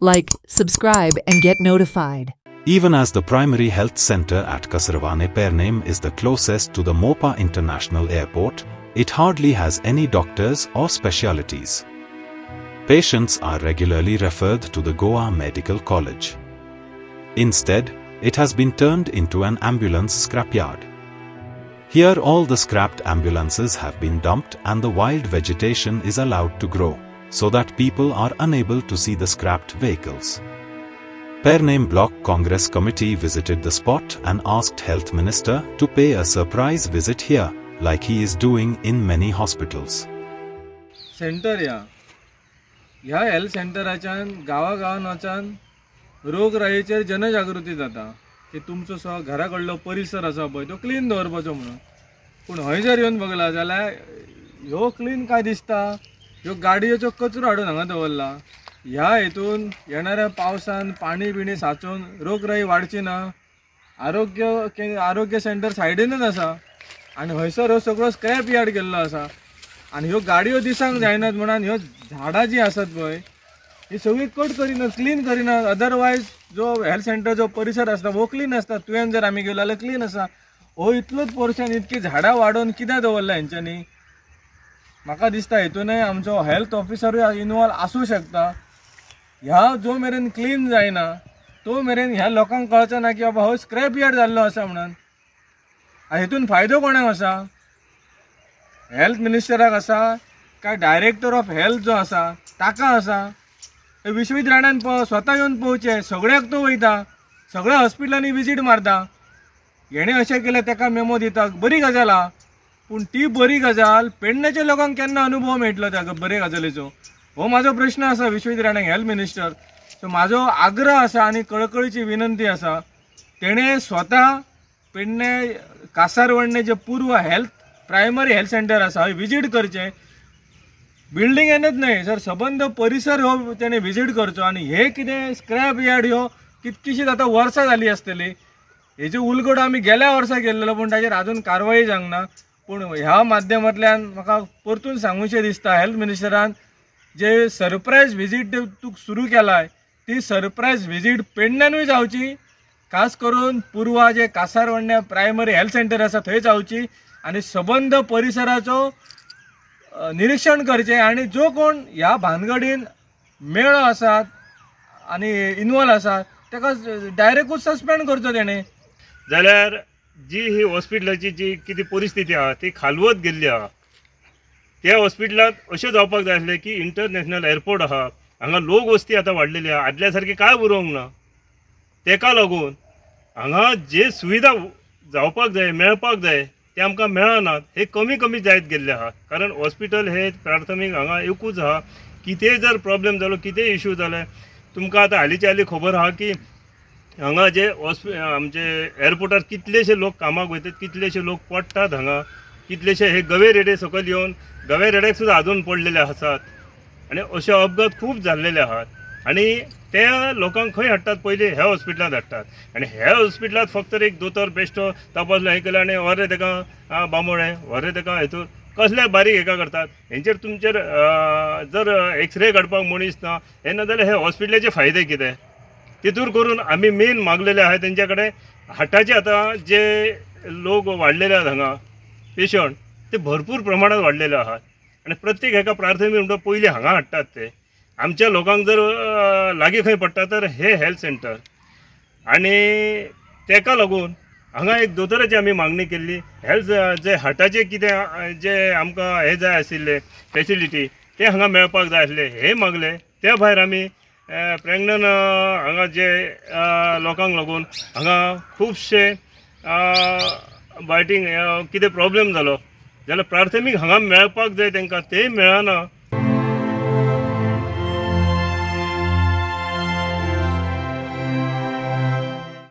like, subscribe and get notified. Even as the primary health center at Kasarwane Pernem is the closest to the Mopa International Airport, it hardly has any doctors or specialties. Patients are regularly referred to the Goa Medical College. Instead, it has been turned into an ambulance scrapyard. Here all the scrapped ambulances have been dumped and the wild vegetation is allowed to grow, so that people are unable to see the scrapped vehicles. Pernem Block Congress Committee visited the spot and asked Health Minister to pay a surprise visit here, like he is doing in many hospitals. Centre ह्या health सेंटराच्यान गांवागांवान वचान रोगराईचेर जनजागृती जाता की तुमचो घरा कडलो परिसर आसा पळय तो क्लीन दवरपाचो म्हणून. पूण हय जर येवन बघला जाल्यार ह्यो क्लीन काय दिसता, ह्यो गाडयेचो कचरो हाडून हांगा दवरला. ह्या हेतून येणाऱ्या पावसान पाणी बिणी साचून रोगराई वाडची ना. आरोग्य सेंटर सायडीनच आसा आनी हयसर हो सगळो स्क्रॅप यार्ड केल्लो आसा. आनी ह्यो गाडयो दिसांक जायनात म्हणून ह्यो झाडां जी आसात पळय ही सगळी कट करिनात, क्लीन करिनात. अदरवायज जो हेल्थ सेंटर जो परिसर आसता वो क्लीन आसता. तुवें जर आमी गेलो जाल्यार क्लीन आसा. हो इतलोच पोर्शन इतकी झाडां वाडोवन कित्याक दवरला हेंच्यांनी? म्हाका दिसता हेतूनय आमचो हेल्थ ऑफिसरूय इनवॉल्व आसूं शकता. ह्या जो मेरेन क्लीन जायना तो मेरेन ह्या लोकांक कळचें ना की बाबा हो स्क्रॅप यार्ड जाल्लो आसा म्हणून. हेतून फायदो कोणाक आसा? हेल्थ मिनिस्टराक आसा काय डायरेक्टर ऑफ हेल्थ जो आसा ताका आसा? विश्वविद्यालयान स्वता येवन पळोवचें. सगळ्याक तो वयता, सगळ्या हॉस्पिटलांनी विजीट मारता. हेणें अशें केलें ताका मेमो दिता, बरी गजाल आहा. पूण ती बरी गजाल पेडण्याच्या लोकांक केन्ना अनुभव मेळटलो त्या बरे गजालीचो? हो म्हाजो प्रश्न आसा विश्वविद्यालयाक हेल्थ मिनिस्टर. सो म्हाजो आग्रह आसा आनी कळकळीची विनंती आसा, तेणें स्वता पेडणे कासारवडणे जे पूर्व हेल्थ प्रायमरी हेल्थ सेंटर आसा हय विजीट करचें. बिल्डिंगेनच न्हय सर सबंद परिसर हो तेणें विजीट करचो. आनी हे कितें स्क्रॅप यार्ड ह्यो कितकीशीच आतां वर्सां जालीं आसतली. हेजो उलगडो आमी गेल्या वर्सा केल्लो पूण ताचेर आजून कारवाई जावंक ना. पूण ह्या माध्यमांतल्यान म्हाका परतून सांगूचें दिसता हेल्थ मिनिस्टरान जे सरप्रायज विजीट तूं सुरू केलाय ती सरप्रायज विजीट पेडण्यानूय जावची, खास करून पूर्वा जे कासारवडण्या प्रायमरी हेल्थ सेंटर आसा थंय जावची आनी सबंद परिसराचो निरीक्षण करचें. आनी जो कोण ह्या भानगडीन मेळो आसात आनी इनवॉल्व आसात ताका डायरेक्टूच सस्पेंड करचो तेणें. जाल्यार जी ही हॉस्पिटलाची जी कितें परिस्थिती आहा ती खालवत गेल्ली आहा. त्या हॉस्पिटलांत अशें जावपाक जाय आसलें की इंटरनॅशनल एअरपोर्ट आहा, हांगा लोक वस्ती आतां वाडलेली आहा, आदल्या सारकी काय उरोवंक ना. तेका लागून हांगा जे सुविधा जावपाक जाय मेळपाक जाय ते आमकां मेळनात. हे कमी जायत गेल्ले आहा. कारण हॉस्पिटल हे प्राथमीक हांगा एकूच आहा. कितेंय जर प्रॉब्लेम जालो, कितेंय इश्यू जाले, तुमकां आतां हालींच्या हालीं खबर आहा की हांगा जे आमचे एअरपोर्टार कितलेशे लोक कामाक वयतात, कितलेशे लोक पडटात हांगा, कितलेशे हे गवे रेडे सकयल येवन गवे रेड्याक सुद्दां आजून पडलेले आसात. आनी अशे अपघात खूब जाल्लेले आहात. आनी त्या लोकांक खंय हाडटात? पयलीं ह्या हॉस्पिटलांत हाडटात. आनी ह्या हॉस्पिटलांत फक्त एक दोतोर बेश्टो तपासलो हें केलें आनी व्हर रे ताका बांबोळे, व्हर रे ताका हेतून कसले बारीक हेका करतात. हेंचेर तुमचेर जर एक्सरे काडपाक मनीस ना हे ना जाल्यार हे हॉस्पिटलाचे फायदे कितें? तितूर करून आमी मेन मागलेले आहात तेंच्या कडेन हार्टाचे आतां जे लोक वाडलेले आहात हांगा पेशंट ते भरपूर प्रमाणात वाडलेले आहात. आनी प्रत्येक हेका प्राथमीक म्हणटा पयलीं हांगा हाडटात ते. आमच्या लोकांक जर लागीं खंय पडटा तर हे हेल्थ सेंटर. आनी तेका लागून हांगा एक दोतोराची आमी मागणी केल्ली. हेल्थ जे हार्टाचे कितें जे आमकां हे जाय आशिल्ले फॅसिलिटी ते हांगा मेळपाक जाय आसले हे मागले. त्या भायर आमी प्रेग्नंट हांगा जे लोकांक लागून हांगा खुबशे बायटींग कितें प्रॉब्लेम जालो जाल्यार प्राथमीक हांगा मेळपाक जाय तांकां ते मेळना.